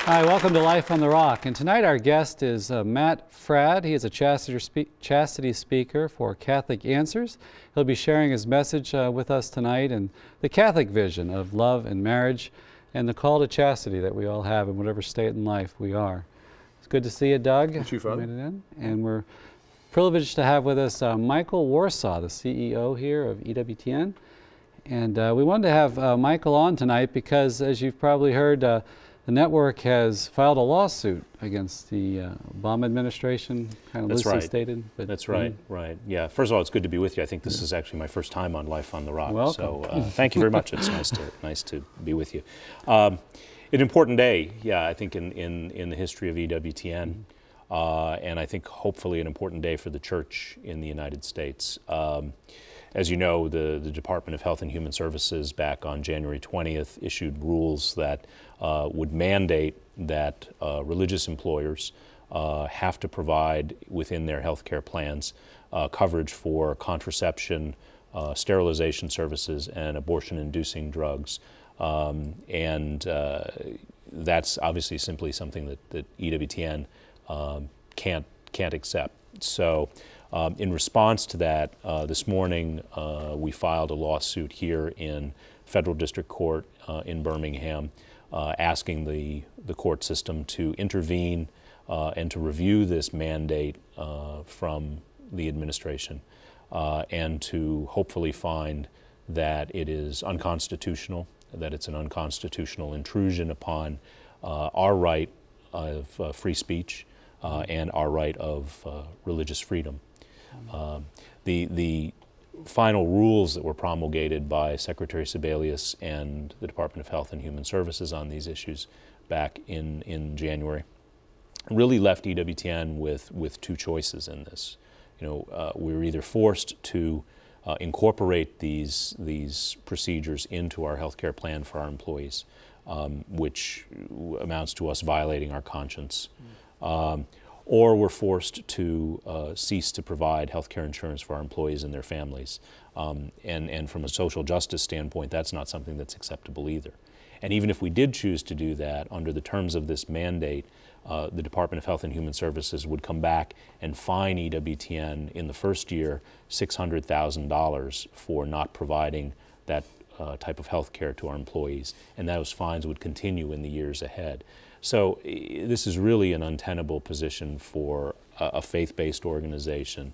Hi, welcome to Life on the Rock. And tonight our guest is Matt Fradd. He is a chastity speaker for Catholic Answers. He'll be sharing his message with us tonight and the Catholic vision of love and marriage and the call to chastity that we all have in whatever state in life we are. It's good to see you, Doug. Thank you, Fradd. And we're privileged to have with us Michael Warsaw, the CEO here of EWTN. And we wanted to have Michael on tonight because, as you've probably heard, the network has filed a lawsuit against the Obama administration, kind of loosely stated. But That's right, right. Yeah, first of all, it's good to be with you. I think this is actually my first time on Life on the Rock. Welcome. So thank you very much. It's nice to be with you. An important day, yeah, I think in the history of EWTN, and I think hopefully an important day for the Church in the United States. As you know, the Department of Health and Human Services back on January 20th issued rules that would mandate that religious employers have to provide within their health care plans coverage for contraception, sterilization services, and abortion-inducing drugs. That's obviously simply something that EWTN can't accept. So in response to that, this morning we filed a lawsuit here in Federal District Court in Birmingham asking the court system to intervene and to review this mandate from the administration and to hopefully find that it is unconstitutional, that it's an unconstitutional intrusion upon our right of free speech and our right of religious freedom. The final rules that were promulgated by Secretary Sebelius and the Department of Health and Human Services on these issues back in January really left EWTN with two choices in this. You know, we were either forced to incorporate these procedures into our health care plan for our employees, which amounts to us violating our conscience, or we're forced to cease to provide health care insurance for our employees and their families. And from a social justice standpoint, that's not something that's acceptable either. And even if we did choose to do that, under the terms of this mandate, the Department of Health and Human Services would come back and fine EWTN in the first year $600,000 for not providing that type of health care to our employees. And those fines would continue in the years ahead. So this is really an untenable position for a faith-based organization.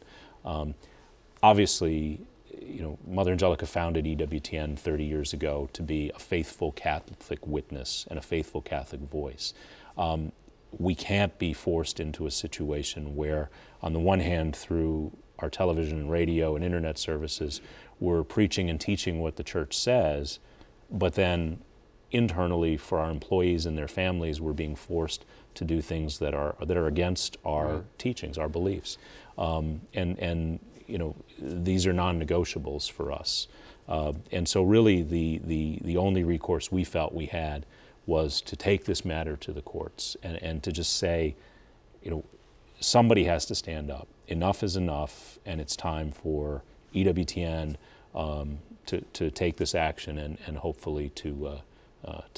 Obviously, you know, Mother Angelica founded EWTN 30 years ago to be a faithful Catholic witness and a faithful Catholic voice. We can't be forced into a situation where, on the one hand, through our television and radio and internet services, we're preaching and teaching what the Church says, but then internally for our employees and their families, we're being forced to do things that are against our teachings, our beliefs, and you know, these are non-negotiables for us. And so really the only recourse we felt we had was to take this matter to the courts and to just say, you know, somebody has to stand up. Enough is enough, and it's time for EWTN to take this action and hopefully to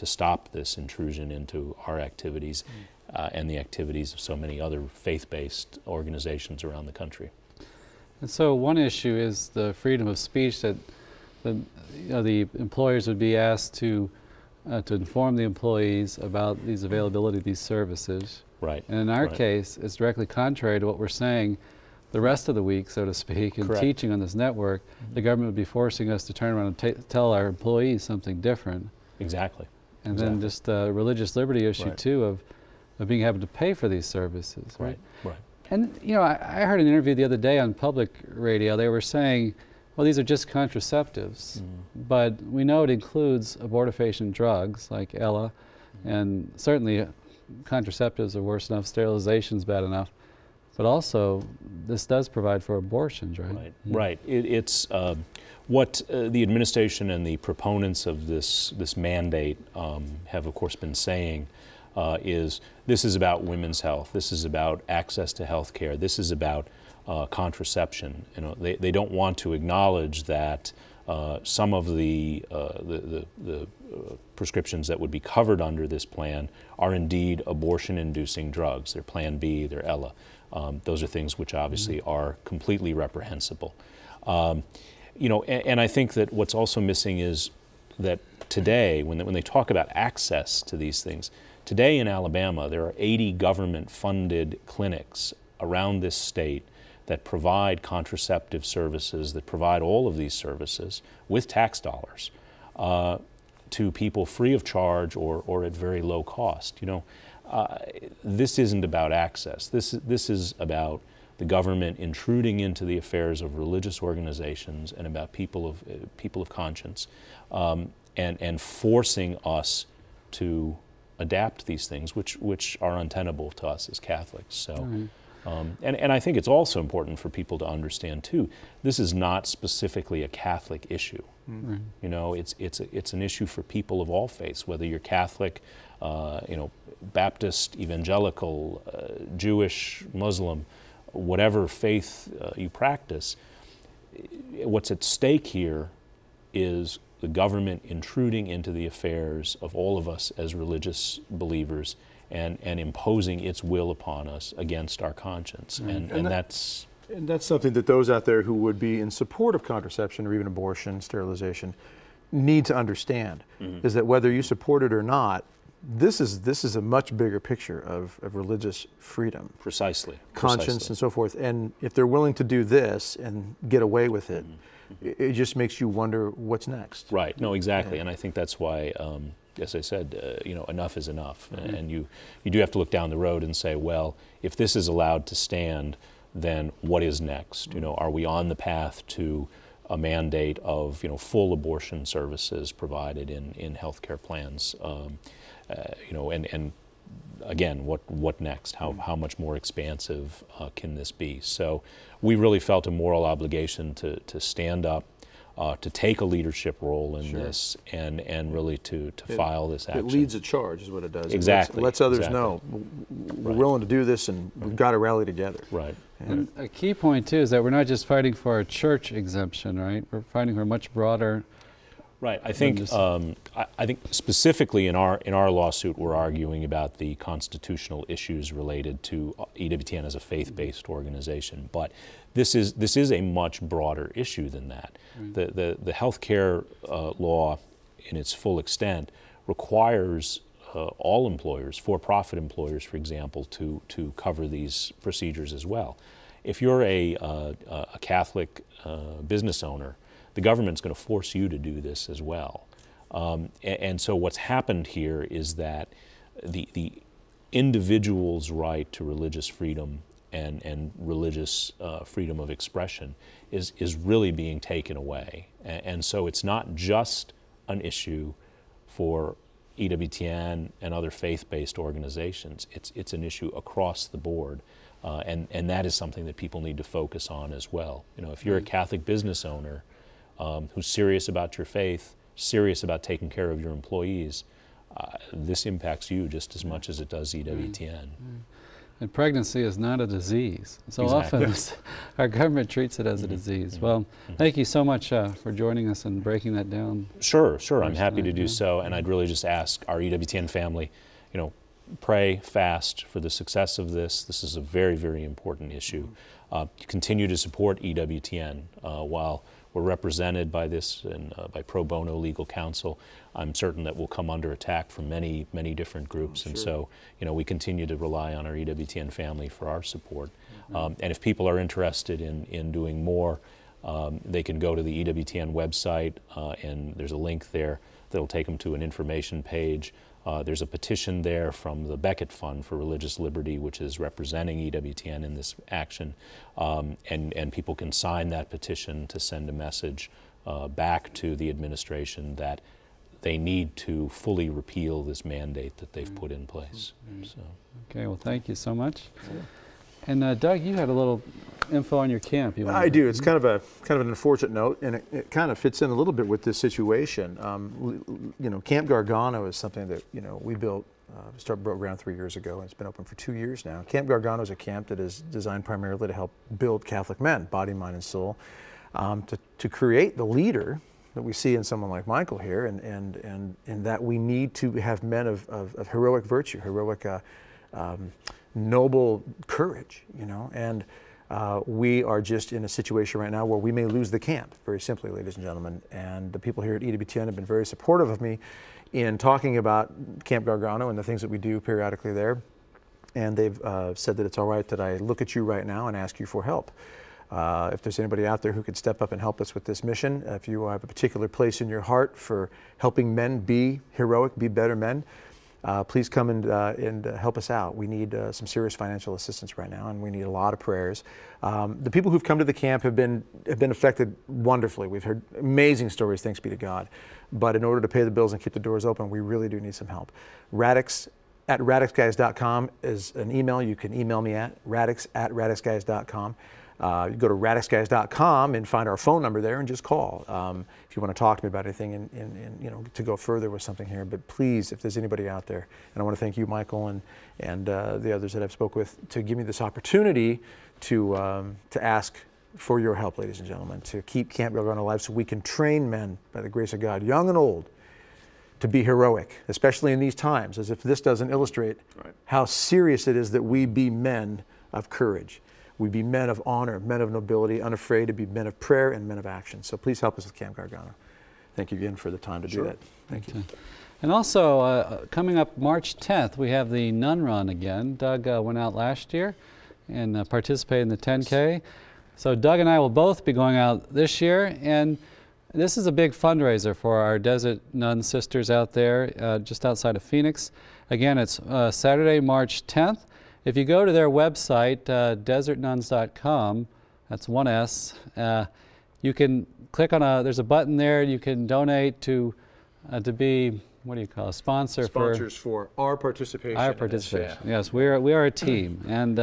stop this intrusion into our activities and the activities of so many other faith-based organizations around the country. And so one issue is the freedom of speech, that you know, the employers would be asked to inform the employees about these availability of these services. Right. And in our case, it's directly contrary to what we're saying the rest of the week, so to speak, and teaching on this network. The government would be forcing us to turn around and tell our employees something different. Exactly. And then just the religious liberty issue too of being able to pay for these services. Right. And you know, I heard an interview the other day on public radio. They were saying, well, these are just contraceptives, but we know it includes abortifacient drugs like Ella, and certainly contraceptives are worse enough, sterilization's bad enough, but also this does provide for abortions, right? Right. It's what the administration and the proponents of this mandate have, of course, been saying is this is about women's health. This is about access to health care. This is about contraception. You know, they don't want to acknowledge that Some of the prescriptions that would be covered under this plan are indeed abortion-inducing drugs. They're Plan B, they're ELA. Those are things which obviously are completely reprehensible. You know, and I think that what's also missing is that today, when they talk about access to these things, today in Alabama there are 80 government-funded clinics around this state that provide contraceptive services, that provide all of these services with tax dollars to people free of charge or at very low cost. You know, this isn't about access. This is about the government intruding into the affairs of religious organizations and about people of conscience, and forcing us to adapt these things, which are untenable to us as Catholics. So. And I think it's also important for people to understand too, this is not specifically a Catholic issue. Mm-hmm. You know, it's an issue for people of all faiths, whether you're Catholic, you know, Baptist, evangelical, Jewish, Muslim, whatever faith you practice. What's at stake here is the government intruding into the affairs of all of us as religious believers and imposing its will upon us against our conscience. And that's something that those out there who would be in support of contraception or even abortion, sterilization, need to understand, is that whether you support it or not, this is a much bigger picture of religious freedom. Precisely. Conscience and so forth. And if they're willing to do this and get away with it, it just makes you wonder what's next. Right. No, exactly. And I think that's why, as I said, you know, enough is enough. And you do have to look down the road and say, well, if this is allowed to stand, then what is next? You know, are we on the path to a mandate of, you know, full abortion services provided in healthcare plans? You know, and again, what next? How much more expansive can this be? So we really felt a moral obligation to stand up, to take a leadership role in this, and really to file this action. It leads a charge, is what it does. Exactly. It lets others know we're willing to do this, and we've got to rally together. Right. And a key point too is that we're not just fighting for a church exemption, right? We're fighting for a much broader. Right. I think I think specifically in our lawsuit, we're arguing about the constitutional issues related to EWTN as a faith-based organization. But this is a much broader issue than that. The healthcare law, in its full extent, requires all employers, for-profit employers, for example, to cover these procedures as well. If you're a Catholic business owner, the government's going to force you to do this as well. And so what's happened here is that the individual's right to religious freedom and religious freedom of expression is really being taken away. And so it's not just an issue for EWTN and other faith-based organizations. It's an issue across the board. And that is something that people need to focus on as well. You know, if you're a Catholic business owner who's serious about your faith, serious about taking care of your employees, this impacts you just as much as it does EWTN. And pregnancy is not a disease. So often our government treats it as a disease. Well, thank you so much for joining us and breaking that down. Sure. I'm happy to do so. And I'd really just ask our EWTN family, you know, pray, fast for the success of this. This is a very, very important issue. Continue to support EWTN while we're represented by this and by pro bono legal counsel. I'm certain that we'll come under attack from many, many different groups. And so, you know, we continue to rely on our EWTN family for our support. And if people are interested in doing more, they can go to the EWTN website, and there's a link there that'll take them to an information page. There's a petition there from the Beckett Fund for Religious Liberty, which is representing EWTN in this action, and people can sign that petition to send a message back to the administration that they need to fully repeal this mandate that they've put in place. So. Okay, well, thank you so much. And Doug, you had a little info on your camp. I do. It's kind of an unfortunate note, and it kind of fits in a little bit with this situation. You know, Camp Gargano is something that, you know, we built, broke ground 3 years ago, and it's been open for 2 years now. Camp Gargano is a camp that is designed primarily to help build Catholic men, body, mind, and soul. To create the leader that we see in someone like Michael here, and that we need to have men of heroic virtue, heroic, noble courage, you know, and we are just in a situation right now where we may lose the camp, very simply, ladies and gentlemen, and the people here at EWTN have been very supportive of me in talking about Camp Gargano and the things that we do periodically there, and they've said that it's all right that I look at you right now and ask you for help. If there's anybody out there who could step up and help us with this mission, if you have a particular place in your heart for helping men be heroic, be better men, please come and help us out. We need some serious financial assistance right now, and we need a lot of prayers. The people who've come to the camp have been affected wonderfully. We've heard amazing stories, thanks be to God. But in order to pay the bills and keep the doors open, we really do need some help. Radix@radixguys.com is an email you can email me at, radix@radixguys.com. You go to radixguys.com and find our phone number there and just call if you want to talk to me about anything and you know, to go further with something here. But please, if there's anybody out there, and I want to thank you, Michael, and the others that I've spoke with, to give me this opportunity to ask for your help, ladies and gentlemen, to keep Camp Gargano alive so we can train men, by the grace of God, young and old, to be heroic, especially in these times, as if this doesn't illustrate how serious it is that we be men of courage. We be men of honor, men of nobility, unafraid to be men of prayer and men of action. So please help us with Camp Gargano. Thank you again for the time to do that. Thank you. And also, coming up March 10th, we have the Nun Run again. Doug went out last year and participated in the 10K. So Doug and I will both be going out this year, and this is a big fundraiser for our Desert Nun sisters out there just outside of Phoenix. Again, it's Saturday, March 10th. If you go to their website, desertnuns.com, that's one S, you can click on there's a button there, you can donate to be, what do you call it, Sponsors for our participation. Our participation, yes, we are a team. And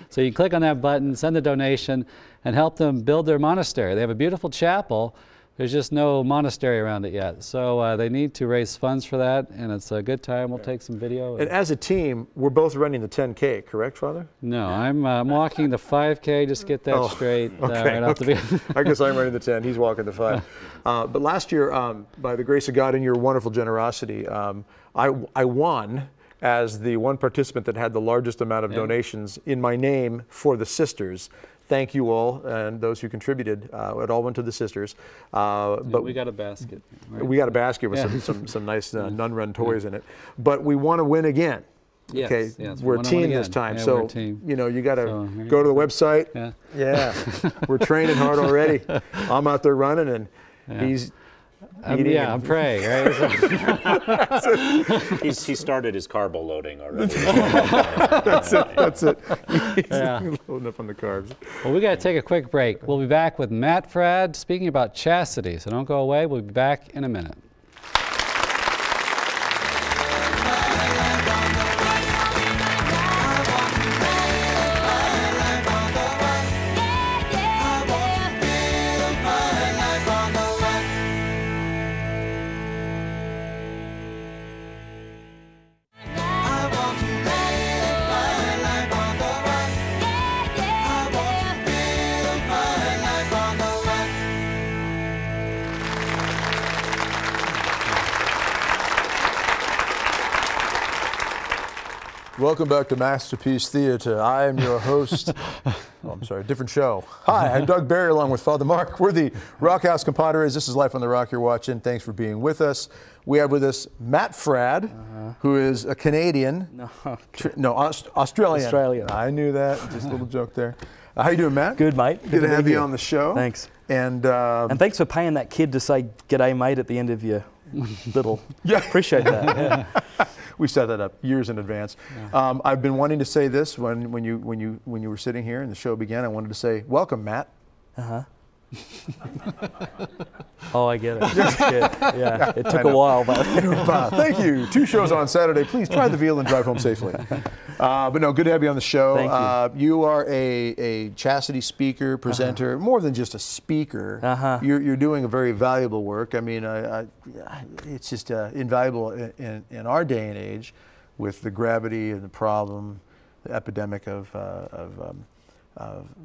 so you click on that button, send a donation, and help them build their monastery. They have a beautiful chapel. There's just no monastery around it yet. So they need to raise funds for that, and it's a good time. We'll take some video. And as a team, we're both running the 10K, correct, Father? No, I'm walking the 5K, just get that straight right off the beginning. I guess I'm running the 10, he's walking the 5. But last year, by the grace of God and your wonderful generosity, I won as the one participant that had the largest amount of donations in my name for the sisters. Thank you all, and those who contributed. It all went to the sisters. But we got a basket. Right? We got a basket with some nice Nun Run toys in it. But we want to win again. Yes, okay, yes, we're a team this time. Yeah, so you know, you got to go to the website. Yeah, we're training hard already. I'm out there running, and he's. I'm praying, right? He started his carbo loading already. That's it. He's loading up on the carbs. Well, we got to take a quick break. We'll be back with Matt Fradd speaking about chastity. So don't go away. We'll be back in a minute. Welcome back to Masterpiece Theater. I am your host. I'm sorry, different show. Hi, I'm Doug Barry along with Father Mark. We're the Rock House Compadres. This is Life on the Rock you're watching. Thanks for being with us. We have with us Matt Fradd, who is a Canadian. Australian. I knew that. Just a little joke there. How you doing, Matt? Good, mate. Good to have you on the show. Thanks. And thanks for paying that kid to say "G'day, mate" at the end of your little. Appreciate that. Yeah. We set that up years in advance. I've been wanting to say this when you were sitting here and the show began. I wanted to say, welcome, Matt. Oh, I get it. Yeah, it took a while, but thank you. 2 shows on Saturday. Please try the veal and drive home safely. But no, good to have you on the show. Thank you. You are a chastity speaker, presenter, more than just a speaker. You're doing a very valuable work. I mean, it's just invaluable in our day and age, with the gravity of the problem, the epidemic of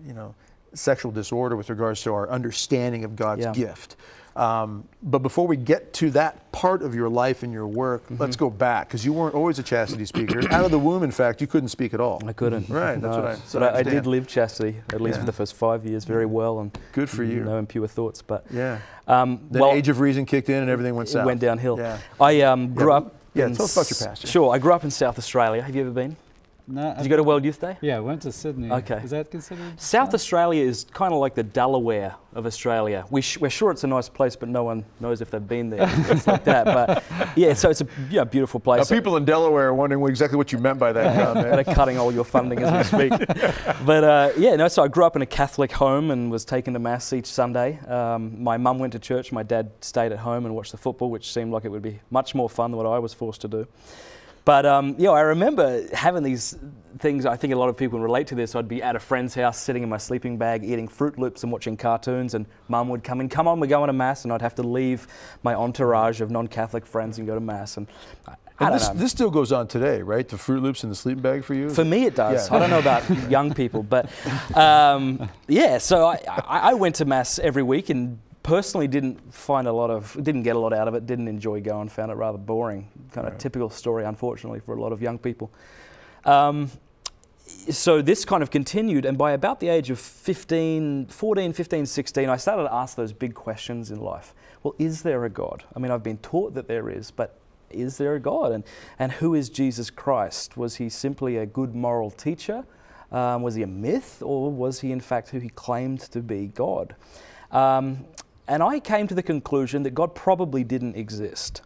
you know, sexual disorder with regards to our understanding of God's gift. But before we get to that part of your life and your work, let's go back, because you weren't always a chastity speaker. Out of the womb, in fact, you couldn't speak at all. I couldn't. Right, that's what I I did live chastity, at least for the first 5 years, very well, and good for you. No impure thoughts. But yeah, the age of reason kicked in and everything went south. It went downhill. Yeah. I grew up. Yeah, tell us about your past. Sure, I grew up in South Australia. Have you ever been? No, Did you go to World Youth Day? Yeah, I went to Sydney. Okay. Is that considered? South Australia is kind of like the Delaware of Australia. We're sure it's a nice place, but no one knows if they've been there. It's like that. But yeah, so it's a beautiful place. Now, people in Delaware are wondering exactly what you meant by that comment. They're cutting all your funding as we speak. But yeah, no. So I grew up in a Catholic home and was taken to mass each Sunday. My mum went to church. My dad stayed at home and watched the football, which seemed like it would be much more fun than what I was forced to do. But yeah, I remember having these things. I think a lot of people can relate to this. I'd be at a friend's house, sitting in my sleeping bag, eating Fruit Loops and watching cartoons, and Mum would come in, "Come on, we're going to mass," and I'd have to leave my entourage of non-Catholic friends and go to mass. And I don't know. This still goes on today, right? The Fruit Loops in the sleeping bag for you? For me, it does. Yeah. I don't know about young people, but yeah. So I went to mass every week and personally didn't get a lot out of it, didn't enjoy going, found it rather boring. Kind of typical story, unfortunately, for a lot of young people. So this kind of continued, and by about the age of 14, 15, 16, I started to ask those big questions in life. Well, is there a God? I mean, I've been taught that there is, but is there a God? And who is Jesus Christ? Was he simply a good moral teacher? Was he a myth, or was he in fact who he claimed to be, God? And I came to the conclusion that God probably didn't exist,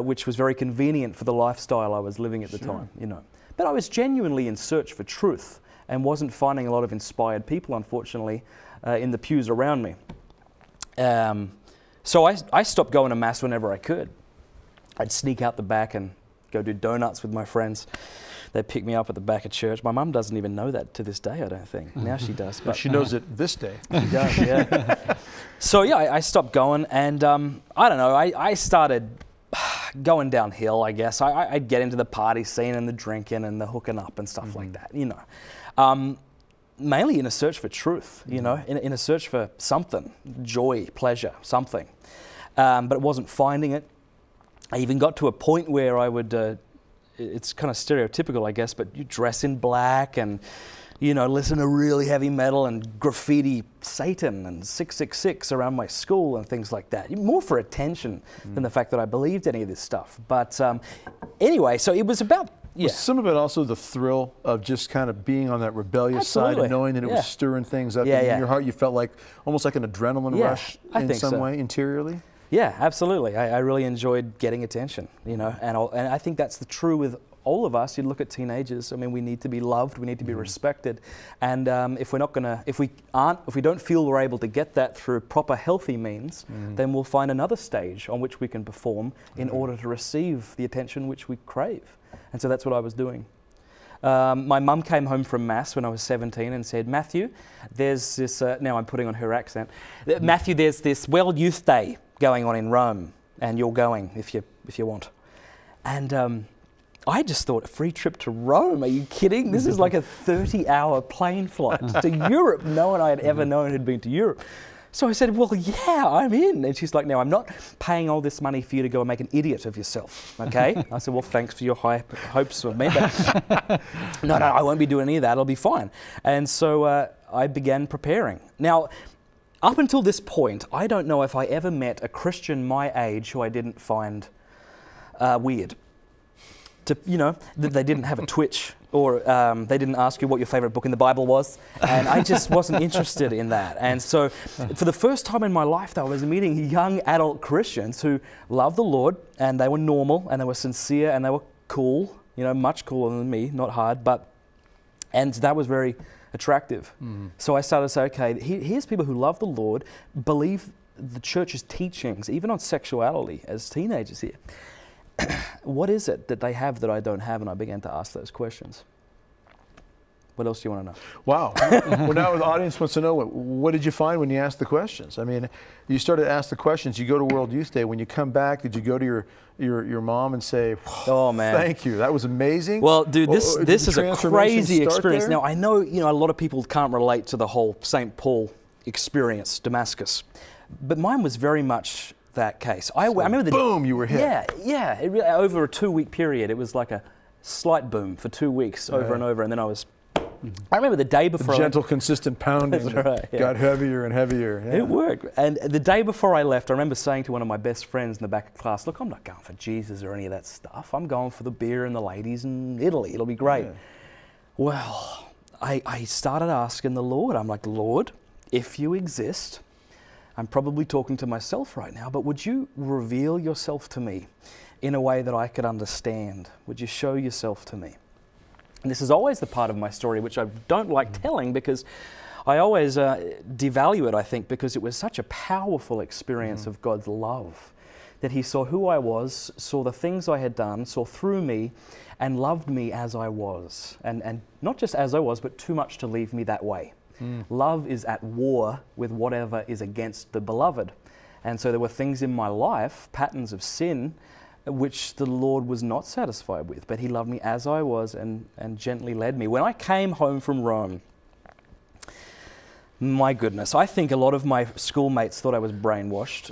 which was very convenient for the lifestyle I was living at the time, you know. But I was genuinely in search for truth and wasn't finding a lot of inspired people, unfortunately, in the pews around me. So I stopped going to mass whenever I could. I'd sneak out the back and go do donuts with my friends. They'd pick me up at the back of church. My mum doesn't even know that to this day, I don't think. Now she does. But she knows it this day. She does, yeah. So yeah, I stopped going, and I don't know, I started going downhill, I guess. I'd get into the party scene and the drinking and the hooking up and stuff like that, you know. Mainly in a search for truth, you know, in a search for something, joy, pleasure, something. But it wasn't finding it. I even got to a point where I would... it's kind of stereotypical, I guess, but you dress in black and, you know, listen to really heavy metal and graffiti Satan and 666 around my school and things like that. More for attention than the fact that I believed any of this stuff. But anyway, so it was about... Yeah. Was some of it also the thrill of just kind of being on that rebellious side and knowing that it was stirring things up in your heart? You felt like almost like an adrenaline rush in some way interiorly? Yeah, absolutely. I really enjoyed getting attention, you know, and I think that's true with all of us. You look at teenagers. I mean, we need to be loved, we need to be respected, and if we don't feel we're able to get that through proper, healthy means, then we'll find another stage on which we can perform in order to receive the attention which we crave. And so that's what I was doing. My mum came home from mass when I was 17 and said, "Matthew, there's this." Now I'm putting on her accent. "Matthew, there's this World Youth Day going on in Rome, and you're going if you want." And I just thought, a free trip to Rome? Are you kidding? This is like a 30-hour plane flight to Europe. No one I had ever known had been to Europe. So I said, "Well, yeah, I'm in." And she's like, "No, I'm not paying all this money for you to go and make an idiot of yourself, okay?" I said, "Well, thanks for your high hopes of me, but no, I won't be doing any of that. It'll be fine." And so I began preparing. Now, up until this point, I don't know if I ever met a Christian my age who I didn't find weird. You know, that they didn't have a twitch, or they didn't ask you what your favorite book in the Bible was, and I just wasn't interested in that. And so for the first time in my life, though, I was meeting young adult Christians who loved the Lord, and they were normal, and they were sincere, and they were cool, you know, much cooler than me, not hard, and that was very attractive. So I started to say, okay, here's people who love the Lord, believe the church's teachings, even on sexuality, as teenagers here. What is it that they have that I don't have? And I began to ask those questions. What else do you want to know? Wow. Well, now the audience wants to know, what did you find when you asked the questions? I mean, you started to ask the questions. You go to World Youth Day. When you come back, did you go to your mom and say, "Oh man, thank you, that was amazing"? Well, dude, this is a crazy experience. There? Now, I know, you know, a lot of people can't relate to the whole St. Paul experience, Damascus. But mine was very much that case. I remember the boom, you were hit. Yeah. It really, over a 2-week period, it was like a slight boom for 2 weeks over and over, and then I was. I remember the day before. The gentle, consistent pounding got heavier and heavier. Yeah. It worked. And the day before I left, I remember saying to one of my best friends in the back of class, look, I'm not going for Jesus or any of that stuff. I'm going for the beer and the ladies in Italy. It'll be great. Yeah. Well, I started asking the Lord. I'm like, Lord, if you exist, I'm probably talking to myself right now, but would you reveal yourself to me in a way that I could understand? Would you show yourself to me? And this is always the part of my story which I don't like telling, because I always devalue it, I think, because it was such a powerful experience of God's love, that he saw who I was, saw the things I had done, saw through me, and loved me as I was. And not just as I was, but too much to leave me that way. Love is at war with whatever is against the beloved. And so there were things in my life, patterns of sin, which the Lord was not satisfied with, but he loved me as I was and gently led me. When I came home from Rome, my goodness, I think a lot of my schoolmates thought I was brainwashed,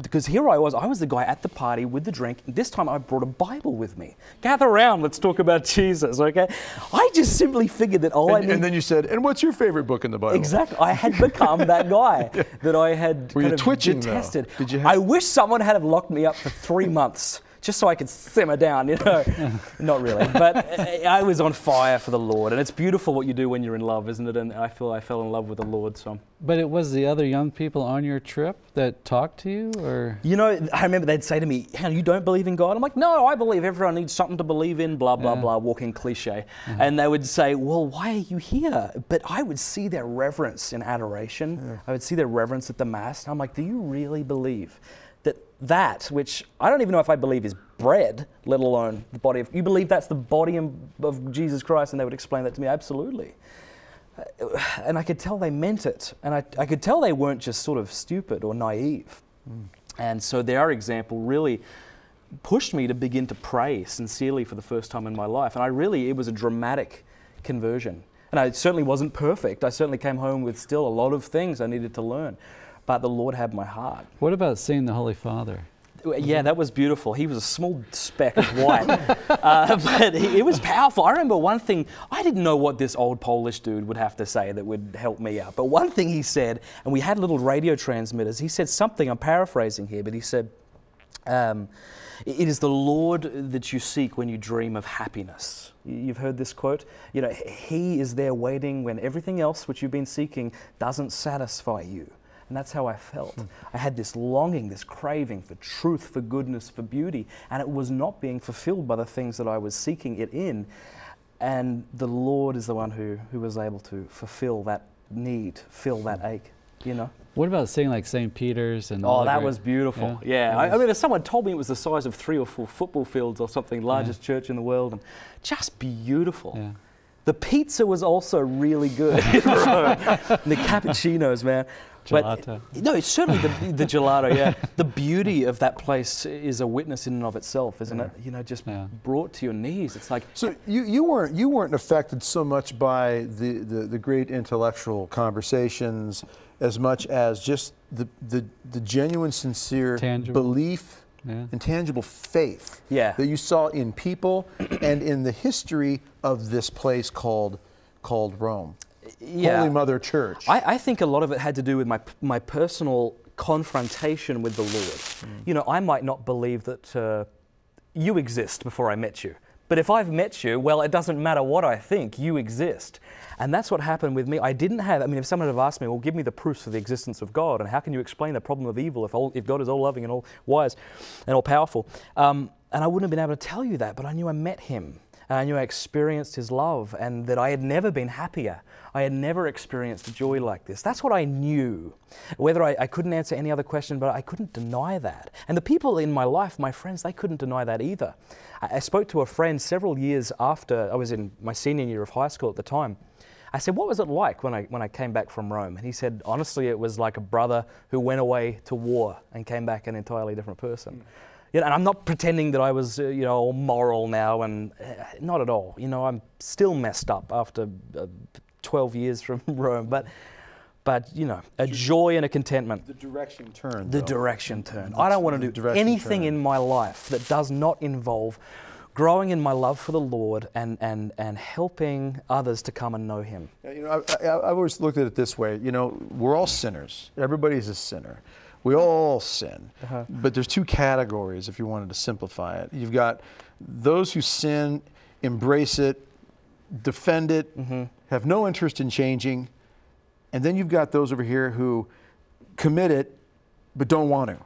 because here I was the guy at the party with the drink. This time I brought a Bible with me. Gather around, let's talk about Jesus, okay? I just simply figured that all I need... And then you said, and what's your favorite book in the Bible? Exactly. I had become that guy that I had Were kind you of twitching, detested. Did you I wish someone had locked me up for 3 months just so I could simmer down, you know. Not really, but I was on fire for the Lord, and it's beautiful what you do when you're in love, isn't it? And I feel I fell in love with the Lord. So. But it was the other young people on your trip that talked to you, or? You know, I remember they'd say to me, "Hannah, you don't believe in God?" I'm like, "No, I believe everyone needs something to believe in." Blah blah blah, walking cliche. And they would say, "Well, why are you here?" But I would see their reverence in adoration. I would see their reverence at the Mass. And I'm like, "Do you really believe that which I don't even know if I believe is bread, let alone the body of... You believe that's the body of Jesus Christ?" And they would explain that to me. Absolutely. And I could tell they meant it. And I could tell they weren't just sort of stupid or naive. And so their example really pushed me to begin to pray sincerely for the first time in my life. And it was a dramatic conversion. And I certainly wasn't perfect. I certainly came home with still a lot of things I needed to learn. But the Lord had my heart. What about seeing the Holy Father? Yeah, that was beautiful. He was a small speck of white, but it was powerful. I remember one thing, I didn't know what this old Polish dude would have to say that would help me out. But one thing he said, and we had little radio transmitters, he said something, I'm paraphrasing here, but he said, "It is the Lord that you seek when you dream of happiness." You've heard this quote? You know, he is there waiting when everything else which you've been seeking doesn't satisfy you. And that's how I felt. I had this longing, this craving for truth, for goodness, for beauty, and it was not being fulfilled by the things that I was seeking it in. And the Lord is the one who was able to fulfill that need, fill that ache, you know. What about seeing like St. Peter's and Oh, that was beautiful. Yeah. I mean, if someone told me it was the size of 3 or 4 football fields or something, largest church in the world, and just beautiful. Yeah. The pizza was also really good in Rome. The cappuccinos, man. Gelato. But, no, it's certainly the gelato, yeah. The beauty of that place is a witness in and of itself, isn't it? You know, just brought to your knees. It's like... So you weren't affected so much by the great intellectual conversations as much as just the genuine, sincere belief and tangible faith that you saw in people and in the history of this place called Rome. Holy Mother Church. I think a lot of it had to do with my personal confrontation with the Lord. You know, I might not believe that you exist before I met you. But if I've met you, well, it doesn't matter what I think, you exist. And that's what happened with me. I didn't have, if someone had asked me, well, give me the proofs of the existence of God, and how can you explain the problem of evil if God is all loving and all wise and all powerful? And I wouldn't have been able to tell you that, but I knew I met him. And I knew I experienced his love, and that I had never been happier. I had never experienced joy like this. That's what I knew. Whether I couldn't answer any other question, but I couldn't deny that. And the people in my life, my friends, they couldn't deny that either. I spoke to a friend several years after I was in my senior year of high school at the time. I said, what was it like when I came back from Rome? And he said, honestly, it was like a brother who went away to war and came back an entirely different person. You know, and I'm not pretending that I was, all moral now, and not at all. You know, I'm still messed up after 12 years from Rome. But but you know, a joy and a contentment. The direction turn. The direction turn. I don't want to do anything in my life that does not involve growing in my love for the Lord and helping others to come and know Him. You know, I've always looked at it this way. You know, we're all sinners. Everybody's a sinner. We all sin. But there's two categories, if you wanted to simplify it. You've got those who sin, embrace it, defend it, have no interest in changing. And then you've got those over here who commit it but don't want to,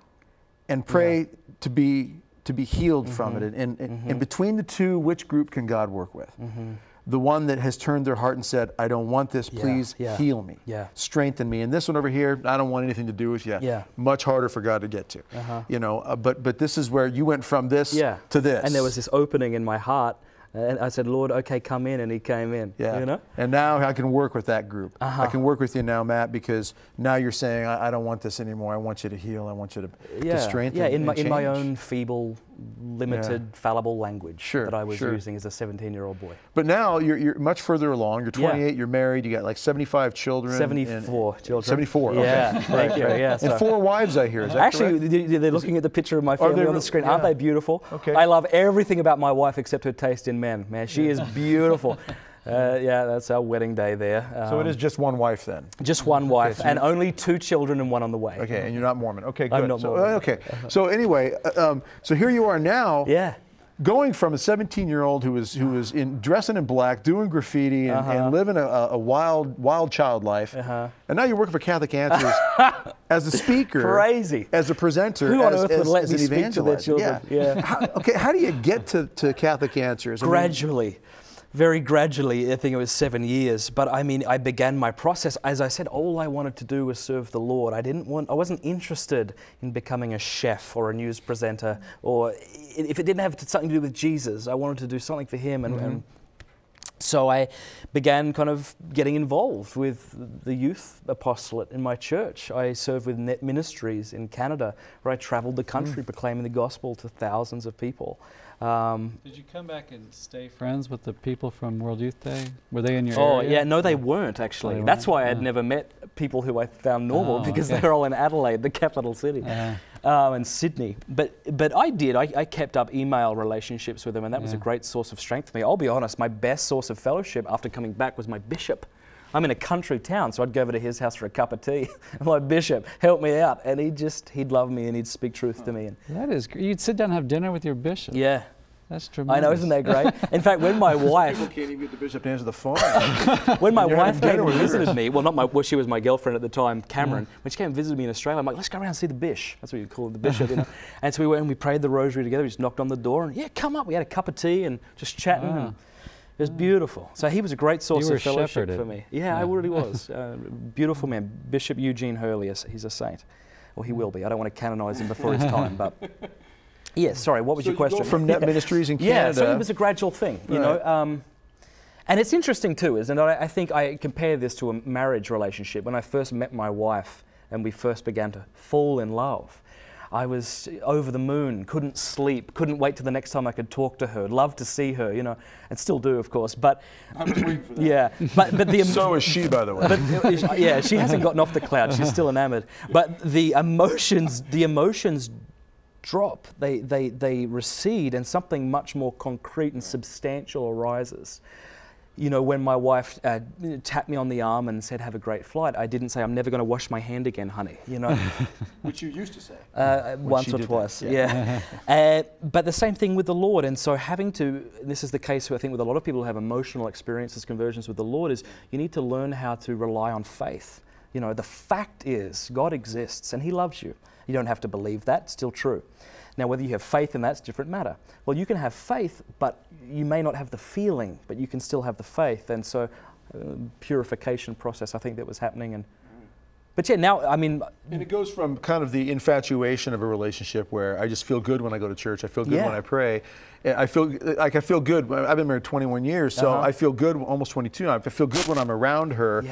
and pray to be healed from it. And between the two, which group can God work with? The one that has turned their heart and said, I don't want this, please heal me, strengthen me. And this one over here, I don't want anything to do with you. Much harder for God to get to. You know, but this is where you went from this to this. And there was this opening in my heart. And I said, Lord, okay, come in, and He came in. You know? And now I can work with that group. I can work with you now, Matt, because now you're saying, I don't want this anymore. I want you to heal. I want you to strengthen. In my own feeble, limited, fallible language that I was using as a 17-year-old boy. But now you're much further along. You're 28. You're married. You got like 75 children. 74 children. 74. Yeah, okay. thank you. Yeah, and 4 wives, I hear. Is that actually correct? They're looking at the picture of my family on the screen. Aren't they beautiful? Okay. I love everything about my wife except her taste in men. Man, she is beautiful. That's our wedding day there. So it is just one wife then? Just one wife, and only 2 children and 1 on the way. Okay, and you're not Mormon. Okay, good. I'm not Mormon. Okay, so anyway, so here you are now. Going from a 17-year-old who was dressing in black, doing graffiti, and living a wild child life, and now you're working for Catholic Answers as a speaker, crazy, as a presenter, who on earth would let as me an speak to their children? How do you get to Catholic Answers? Gradually. Very gradually. I think it was 7 years, but I mean, I began my process. As I said, all I wanted to do was serve the Lord. I wasn't interested in becoming a chef or a news presenter, or if it didn't have something to do with Jesus, I wanted to do something for Him. And so I began kind of getting involved with the youth apostolate in my church. I served with Net Ministries in Canada, where I traveled the country proclaiming the gospel to thousands of people. Did you come back and stay friends with the people from World Youth Day? Were they in your area? Oh, yeah, no, they weren't actually. That's why I'd never met people who I found normal, because they were all in Adelaide, the capital city, and Sydney. But I did. I kept up email relationships with them, and that was a great source of strength for me. I'll be honest, my best source of fellowship after coming back was my bishop. I'm in a country town, so I'd go over to his house for a cup of tea. My bishop helped me out, and he'd love me and he'd speak truth to me. And that is great. You'd sit down and have dinner with your bishop. Yeah. That's tremendous. I know, isn't that great? In fact, when my wife... People can't even get the bishop to answer the phone. When my wife came and visited me, she was my girlfriend at the time, Cameron, when she came and visited me in Australia, I'm like, let's go around and see the bish. That's what you call it, the bishop, you know. And so we went and we prayed the rosary together. We just knocked on the door and, come up. We had a cup of tea and just chatting. And it was beautiful. So he was a great source of fellowship for me. Yeah, I really was. Beautiful man. Bishop Eugene Hurley, he's a saint. Well, he will be. I don't want to canonize him before his time, but... Yeah, sorry, what was your question? You go from Net Ministries in Canada. Yeah, so it was a gradual thing, you know. And it's interesting too, isn't it? I think I compare this to a marriage relationship. When I first met my wife and we first began to fall in love, I was over the moon, couldn't sleep, couldn't wait till the next time I could talk to her, loved to see her, you know, and still do, of course. But I'm just waiting for that. Yeah, but the so is she, by the way. But, yeah, she hasn't gotten off the cloud. She's still enamored. But the emotions drop, they recede, and something much more concrete and substantial arises. You know, when my wife tapped me on the arm and said, have a great flight, I didn't say, I'm never going to wash my hand again, honey, you know. Which you used to say. Once or twice, but the same thing with the Lord. And so this is the case, I think, with a lot of people who have emotional experiences, conversions with the Lord, is you need to learn how to rely on faith. You know, the fact is, God exists and He loves you. You don't have to believe that, it's still true. Now, whether you have faith in that's a different matter. Well, you can have faith, but you may not have the feeling, but you can still have the faith. And so, purification process, I think, that was happening. But yeah, now, I mean... And it goes from kind of the infatuation of a relationship where I just feel good when I go to church, I feel good when I pray. I feel good. I've been married 21 years, so I feel good, almost 22 now. I feel good when I'm around her,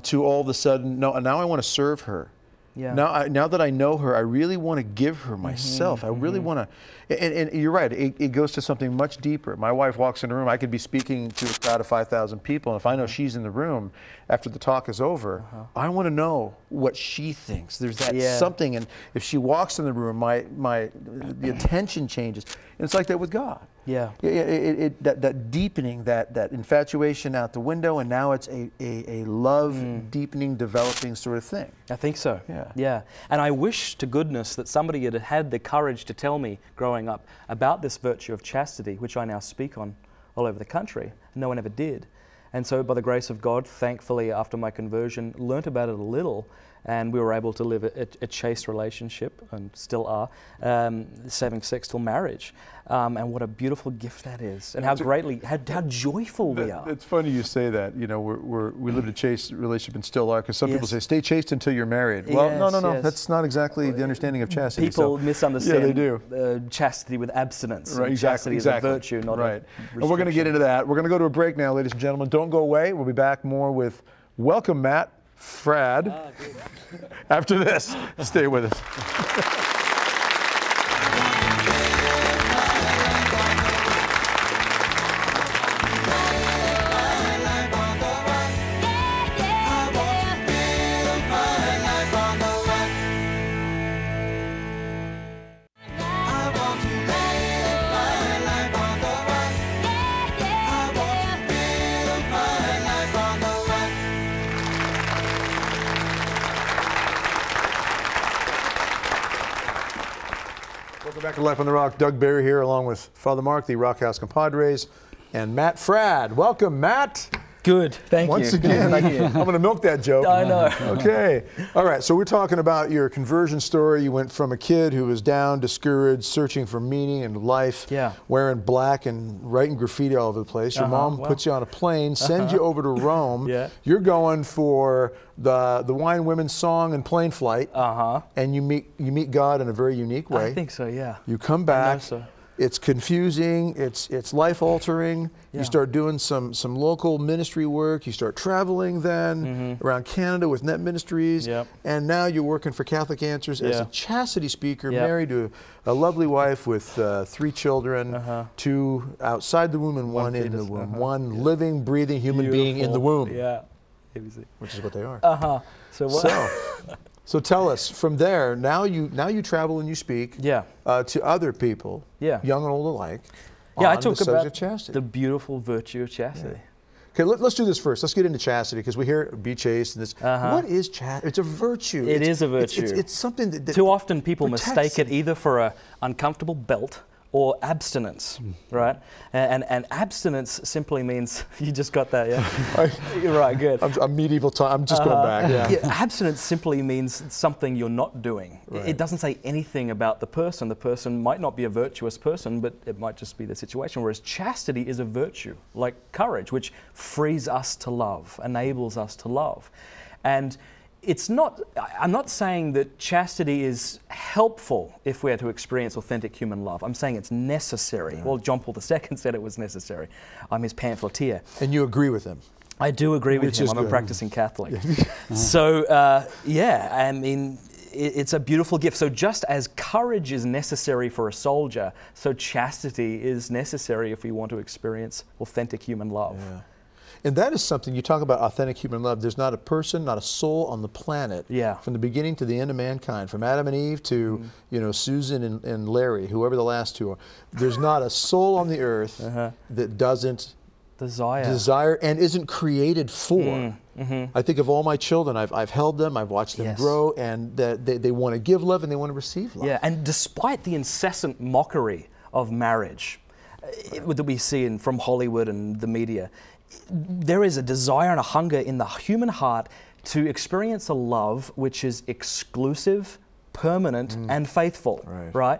to all of a sudden, now I want to serve her. Now that I know her, I really want to give her myself. I really want to, and you're right, it goes to something much deeper. My wife walks in a room, I could be speaking to a crowd of 5,000 people, and if I know she's in the room after the talk is over, I want to know what she thinks. There's that something, and if she walks in the room, the attention changes. And it's like that with God. That deepening, that infatuation out the window, and now it's a love deepening, developing sort of thing. I think so. Yeah. And I wish to goodness that somebody had had the courage to tell me growing up about this virtue of chastity, which I now speak on all over the country. No one ever did. And so by the grace of God, thankfully, after my conversion, learnt about it a little, and we were able to live a chaste relationship, and still are, saving sex till marriage. And what a beautiful gift that is, and how joyful we are. It's funny you say that. You know, we lived a chaste relationship and still are, because some people say, stay chaste until you're married. Well, no, that's not exactly the understanding of chastity. People misunderstand they do. Chastity with abstinence. Right, chastity is a virtue, not a And we're going to get into that. We're going to go to a break now, ladies and gentlemen. Don't go away. We'll be back more with Welcome Matt Fradd after this. Stay with us. Welcome back to Life on the Rock. Doug Barry here, along with Father Mark, the Rock House compadres, and Matt Fradd. Welcome, Matt. Good, thank you. Once again, I'm going to milk that joke. I know. Okay. All right, so we're talking about your conversion story. You went from a kid who was down, discouraged, searching for meaning in life, wearing black and writing graffiti all over the place. Your mom puts you on a plane, sends you over to Rome. You're going for the Wine Women's Song and plane flight, and you meet God in a very unique way. I think so, yeah. You come back. It's confusing, it's life-altering. You start doing some local ministry work. You start traveling then around Canada with Net Ministries. And now you're working for Catholic Answers as a chastity speaker, married to a lovely wife with 3 children, 2 outside the womb and 1 in the womb. One living, breathing human being in the womb. Which is what they are. So tell us, from there, now you travel and you speak to other people, young and old alike, I talk about chastity. The beautiful virtue of chastity. Okay, let's do this first. Let's get into chastity, because we hear be chaste and this. What is chastity? It's a virtue. It is a virtue. It's something that too often people mistake it either for an uncomfortable belt or abstinence, right? And abstinence simply means, you just got that, You're right, good. I'm medieval time, I'm just going back. Abstinence simply means something you're not doing. It doesn't say anything about the person. The person might not be a virtuous person, but it might just be the situation. Whereas chastity is a virtue, like courage, which frees us to love, enables us to love. And I'm not saying that chastity is helpful if we are to experience authentic human love. I'm saying it's necessary. Well, John Paul II said it was necessary. I'm his pamphleteer. And you agree with him? I do agree with him. I'm a practicing Catholic. So, I mean, it's a beautiful gift. So just as courage is necessary for a soldier, so chastity is necessary if we want to experience authentic human love. And that is something, you talk about authentic human love. There's not a person, not a soul on the planet, from the beginning to the end of mankind, from Adam and Eve to Susan and Larry, whoever the last 2 are. There's not a soul on the earth that doesn't desire and isn't created for. I think of all my children, I've held them, I've watched them grow, and they want to give love and they want to receive love. And despite the incessant mockery of marriage that we see from Hollywood and the media, there is a desire and a hunger in the human heart to experience a love which is exclusive, permanent, and faithful, right?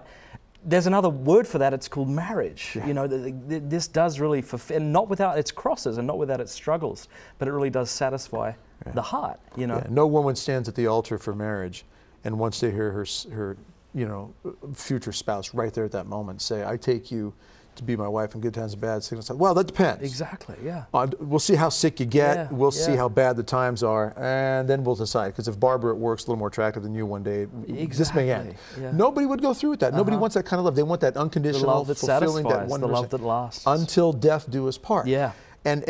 There's another word for that, it's called marriage. This does really fulfill, not without its crosses and not without its struggles, but it really does satisfy the heart, No woman stands at the altar for marriage and wants to hear her future spouse right there at that moment say, I take you to be my wife in good times and bad. Well, that depends. Exactly, yeah. We'll see how sick you get. Yeah, We'll see how bad the times are, and then we'll decide. Because if Barbara at work's a little more attractive than you one day, this may end. Yeah. Nobody would go through with that. Nobody wants that kind of love. They want that unconditional, the love that fulfilling, satisfies, that 100%, the love that lasts. Until death do us part. Yeah. And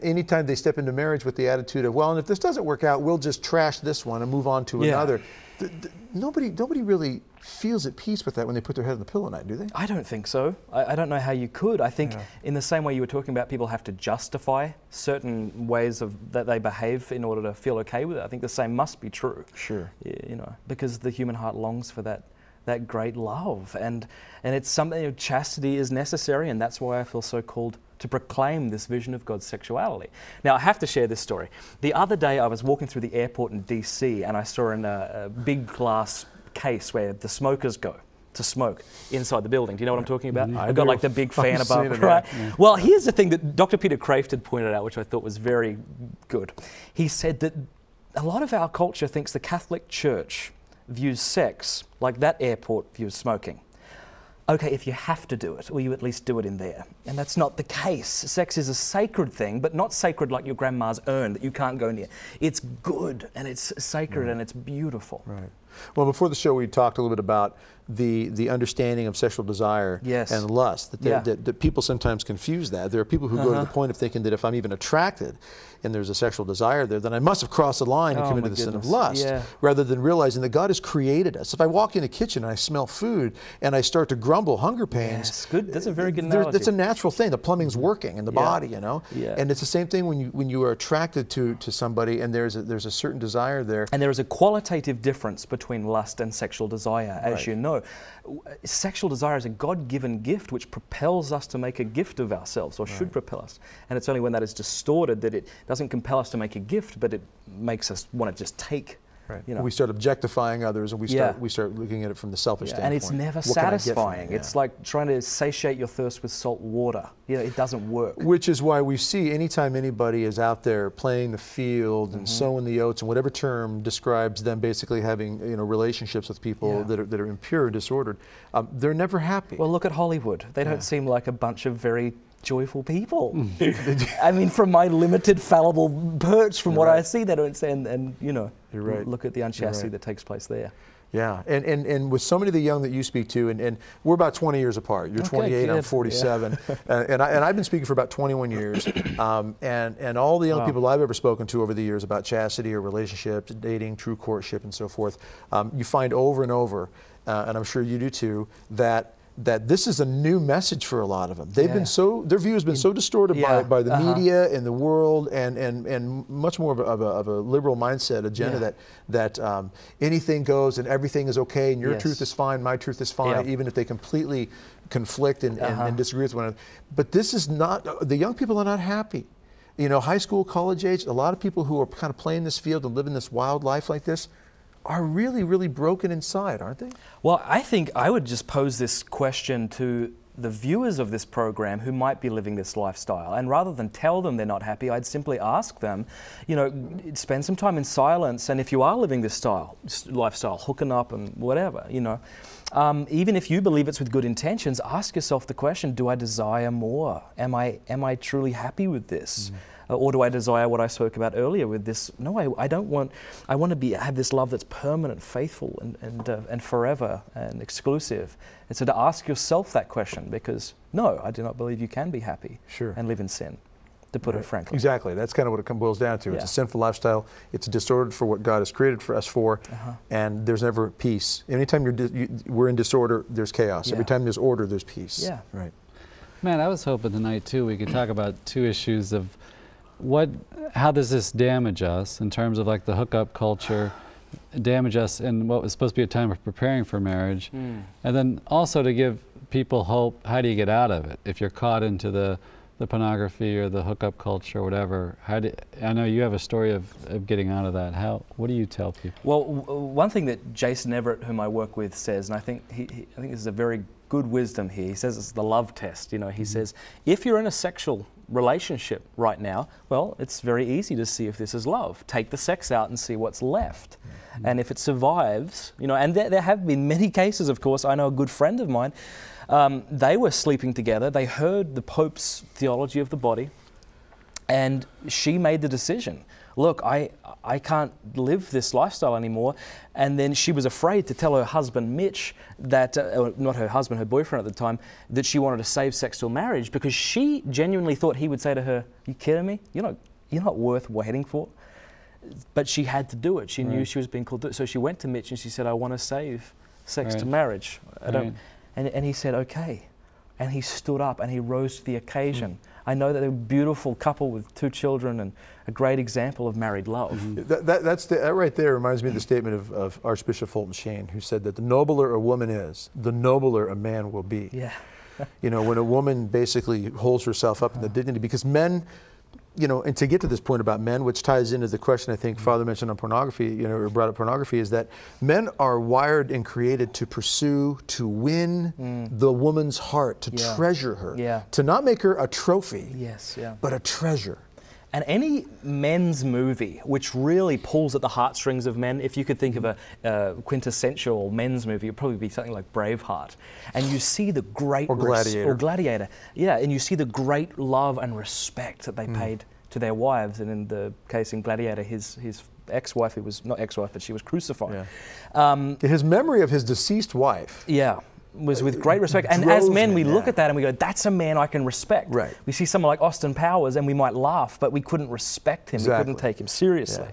anytime they step into marriage with the attitude of, well, and if this doesn't work out, we'll just trash this one and move on to another. Nobody really feels at peace with that when they put their head on the pillow at night, do they? I don't think so. I don't know how you could. I think in the same way you were talking about, people have to justify certain ways that they behave in order to feel okay with it. I think the same must be true. Sure. You know, because the human heart longs for that great love, and it's something. Chastity is necessary, and that's why I feel so called to proclaim this vision of God's sexuality. Now, I have to share this story. The other day, I was walking through the airport in DC, and I saw in a big glass case where the smokers go to smoke inside the building. Do you know what I'm talking about? I've got like the big fan above, right? Yeah. Well, here's the thing that Dr. Peter Kraft had pointed out, which I thought was very good. He said that a lot of our culture thinks the Catholic Church views sex like that airport views smoking. Okay, if you have to do it, will you at least do it in there? And that's not the case. Sex is a sacred thing, but not sacred like your grandma's urn that you can't go near. It's good, and it's sacred, and it's beautiful. Right. Well, before the show, we talked a little bit about the understanding of sexual desire and lust. That people sometimes confuse that. There are people who go to the point of thinking that if I'm even attracted and there's a sexual desire there, then I must have crossed the line and committed the sin of lust, rather than realizing that God has created us. If I walk in a kitchen and I smell food and I start to grumble, hunger pains, good. That's a very good analogy. That's a natural thing. The plumbing's working in the body, you know. And it's the same thing when you are attracted to somebody and there's a certain desire there. And there is a qualitative difference between lust and sexual desire, as you know. Sexual desire is a God-given gift which propels us to make a gift of ourselves, or should propel us. And it's only when that is distorted that it doesn't compel us to make a gift, but it makes us want to just take. Right. You know. We start objectifying others, and we start looking at it from the selfish standpoint. And it's never satisfying. It's like trying to satiate your thirst with salt water. You know, it doesn't work. Which is why we see anytime anybody is out there playing the field and sowing the oats, and whatever term describes them basically having relationships with people that are impure, disordered, they're never happy. Well, look at Hollywood. They don't seem like a bunch of very joyful people. I mean, from my limited, fallible perch, from what I see, they don't say, and you know, look at the unchastity that takes place there. Yeah, and with so many of the young that you speak to, and we're about 20 years apart. You're 28, I'm 47, and I've been speaking for about 21 years, and all the young people I've ever spoken to over the years about chastity or relationships, dating, true courtship, and so forth, you find over and over, and I'm sure you do too, that this is a new message for a lot of them. They've been their view has been so distorted by the media and the world, and much more of a liberal mindset agenda that anything goes and everything is okay, and your truth is fine, my truth is fine, even if they completely conflict and disagree with one another. But this is not, the young people are not happy. You know, high school, college age, a lot of people who are kind of playing this field and living this wild life like this are really, really broken inside, aren't they? Well, I think I would just pose this question to the viewers of this program who might be living this lifestyle. And rather than tell them they're not happy, I'd simply ask them, you know, spend some time in silence. And if you are living this lifestyle, hooking up and whatever, you know, even if you believe it's with good intentions, ask yourself the question, do I desire more? Am I truly happy with this? Or do I desire what I spoke about earlier with this? No, I don't want. I want to have this love that's permanent, faithful, and forever, and exclusive. And so to ask yourself that question, because no, I do not believe you can be happy and live in sin, to put it frankly. Exactly. That's kind of what it boils down to. It's a sinful lifestyle. It's distorted for what God has created for us for, and there's never peace. Anytime we're in disorder, there's chaos. Every time there's order, there's peace. Yeah. Right. Man, I was hoping tonight too we could talk about two issues of how does this damage us in terms of like the hookup culture, damage us in what was supposed to be a time of preparing for marriage, and then also to give people hope. How do you get out of it if you're caught into the pornography or the hookup culture or whatever? I know you have a story of getting out of that. What do you tell people? Well, one thing that Jason Everett, whom I work with, says, and I think I think this is a very good wisdom here. He says it's the love test. You know, he says if you're in a sexual relationship right now, well, it's very easy to see if this is love. Take the sex out and see what's left. And if it survives, you know, and there have been many cases, of course. I know a good friend of mine, They were sleeping together. They heard the Pope's theology of the body, and she made the decision. Look, I can't live this lifestyle anymore. And then she was afraid to tell her husband, Mitch, that, not her husband, her boyfriend at the time, that she wanted to save sex till marriage, because she genuinely thought he would say to her, "You kidding me? You're not worth waiting for." But she had to do it. She knew she was being called to do it. So she went to Mitch and she said, "I want to save sex to marriage." And he said, "Okay." And he stood up and he rose to the occasion. I know that they're a beautiful couple with 2 children and a great example of married love. That right there reminds me of the statement of Archbishop Fulton Sheen, who said that the nobler a woman is, the nobler a man will be. Yeah. You know, when a woman basically holds herself up in the dignity, because men, you know, and to get to this point about men, which ties into the question I think Father mentioned on pornography, you know, or brought up pornography, is that men are wired and created to pursue, to win the woman's heart, to treasure her, to not make her a trophy, but a treasure. And any men's movie which really pulls at the heartstrings of men, if you could think of a quintessential men's movie, it would probably be something like Braveheart. And you see the great... Or Gladiator. Or Gladiator. Yeah, and you see the great love and respect that they paid to their wives. And in the case in Gladiator, his ex-wife, who was not ex-wife, but she was crucified. His memory of his deceased wife. Yeah. Was with great respect. And as men, we look at that and we go, that's a man I can respect. Right. We see someone like Austin Powers and we might laugh, but we couldn't respect him. Exactly. We couldn't take him seriously.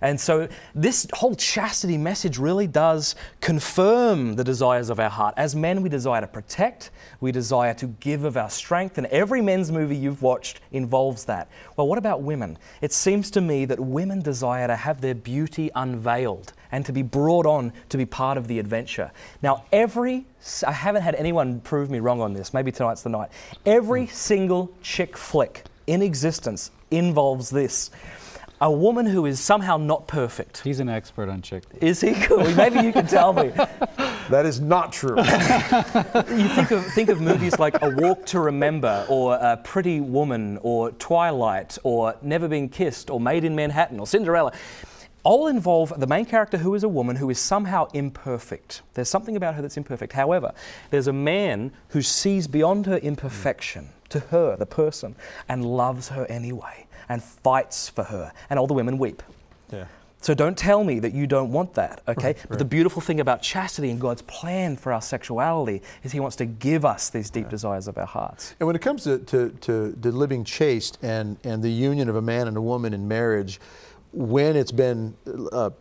And so this whole chastity message really does confirm the desires of our heart. As men, we desire to protect, we desire to give of our strength, and every men's movie you've watched involves that. Well, what about women? It seems to me that women desire to have their beauty unveiled and to be brought on to be part of the adventure. Now, I haven't had anyone prove me wrong on this, maybe tonight's the night. Every single chick flick in existence involves this. A woman who is somehow not perfect. He's an expert on chick flicks. Is he? Cool. Maybe you can tell me. That is not true. You think of movies like A Walk to Remember, or Pretty Woman, or Twilight, or Never Been Kissed, or Made in Manhattan, or Cinderella. All involve the main character who is a woman who is somehow imperfect. There's something about her that's imperfect. However, there's a man who sees beyond her imperfection to her, the person, and loves her anyway, and fights for her. And all the women weep. Yeah. So don't tell me that you don't want that, okay? But the beautiful thing about chastity and God's plan for our sexuality is He wants to give us these deep desires of our hearts. And when it comes to living chaste and the union of a man and a woman in marriage, when it's been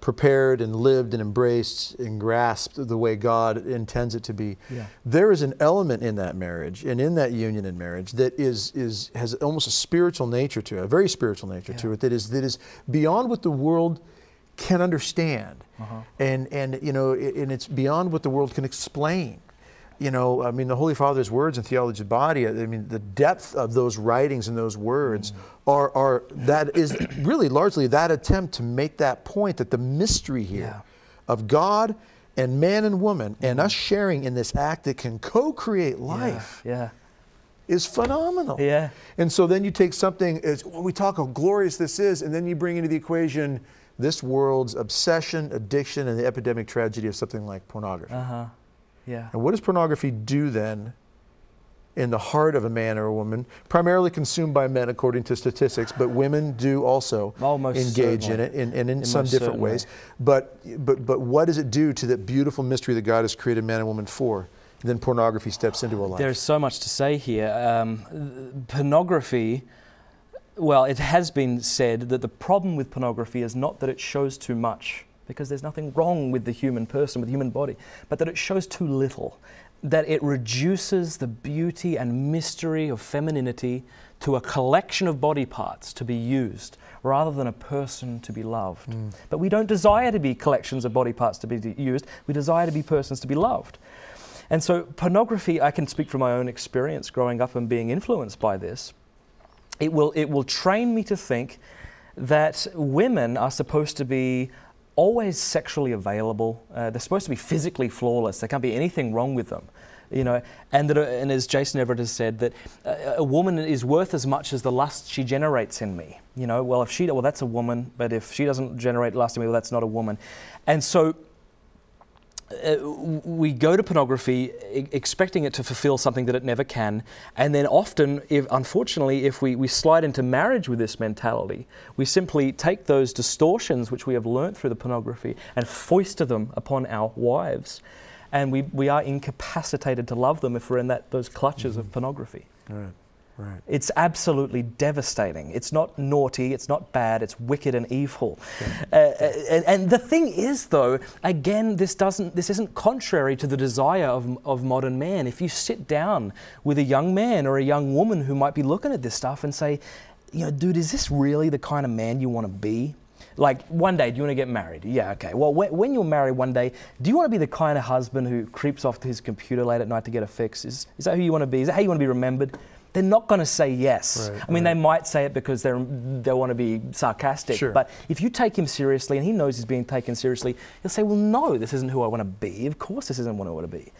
prepared and lived and embraced and grasped the way God intends it to be, there is an element in that marriage and in that union in marriage that has almost a spiritual nature to it, a very spiritual nature to it, that is beyond what the world can understand, and you know, and it's beyond what the world can explain. You know, I mean, the Holy Father's words in Theology of the Body, I mean, the depth of those writings and those words that is really largely that attempt to make that point that the mystery here of God and man and woman and us sharing in this act that can co-create life is phenomenal. Yeah. And so then you take something, we talk how glorious this is, and then you bring into the equation this world's obsession, addiction, and the epidemic tragedy of something like pornography. Yeah. And what does pornography do then in the heart of a man or a woman? Primarily consumed by men according to statistics, but women do also engage in it in some different ways. But what does it do to that beautiful mystery that God has created man and woman for? And then pornography steps into a life. There's so much to say here. Pornography, well, it has been said that the problem with pornography is not that it shows too much, because there's nothing wrong with the human person, with the human body, but that it shows too little, that it reduces the beauty and mystery of femininity to a collection of body parts to be used, rather than a person to be loved. But we don't desire to be collections of body parts to be used, we desire to be persons to be loved. And so pornography, I can speak from my own experience growing up and being influenced by this, it will train me to think that women are supposed to be always sexually available. They're supposed to be physically flawless. There can't be anything wrong with them, you know. And as Jason Everett has said, that a woman is worth as much as the lust she generates in me. You know, well, that's a woman, but if she doesn't generate lust in me, well, that's not a woman. And so we go to pornography expecting it to fulfill something that it never can, and then often, unfortunately, if we slide into marriage with this mentality, we simply take those distortions which we have learnt through the pornography and foist them upon our wives, and we are incapacitated to love them if we're in those clutches of pornography. Right. Right. It's absolutely devastating. It's not naughty, it's not bad, it's wicked and evil. And the thing is, though, again, this isn't contrary to the desire of modern man. If you sit down with a young man or a young woman who might be looking at this stuff and say, you know, dude, is this really the kind of man you want to be? Like, one day, do you want to get married? Yeah, okay. Well, when you're married one day, do you want to be the kind of husband who creeps off to his computer late at night to get a fix? Is that who you want to be? Is that how you want to be remembered? They're not going to say yes. Right, I mean, they might say it because they want to be sarcastic. Sure. But if you take him seriously and he knows he's being taken seriously, he'll say, well, no, this isn't who I want to be. Of course this isn't what I want to be.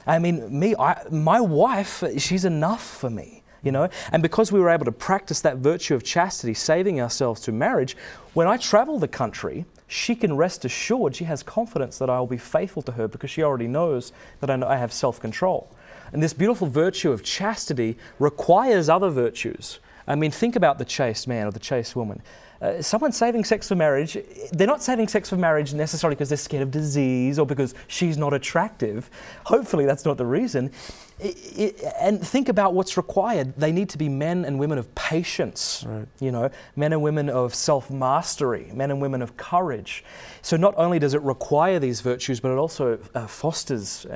I mean, my wife, she's enough for me, you know? And because we were able to practice that virtue of chastity, saving ourselves through marriage, when I travel the country, she can rest assured, she has confidence that I will be faithful to her because she already knows that I have self-control. And this beautiful virtue of chastity requires other virtues. I mean, think about the chaste man or the chaste woman. Someone saving sex for marriage, they're not saving sex for marriage necessarily because they're scared of disease or because she's not attractive. Hopefully that's not the reason. And think about what's required. They need to be men and women of patience, right. You know, men and women of self-mastery, men and women of courage. So not only does it require these virtues, but it also fosters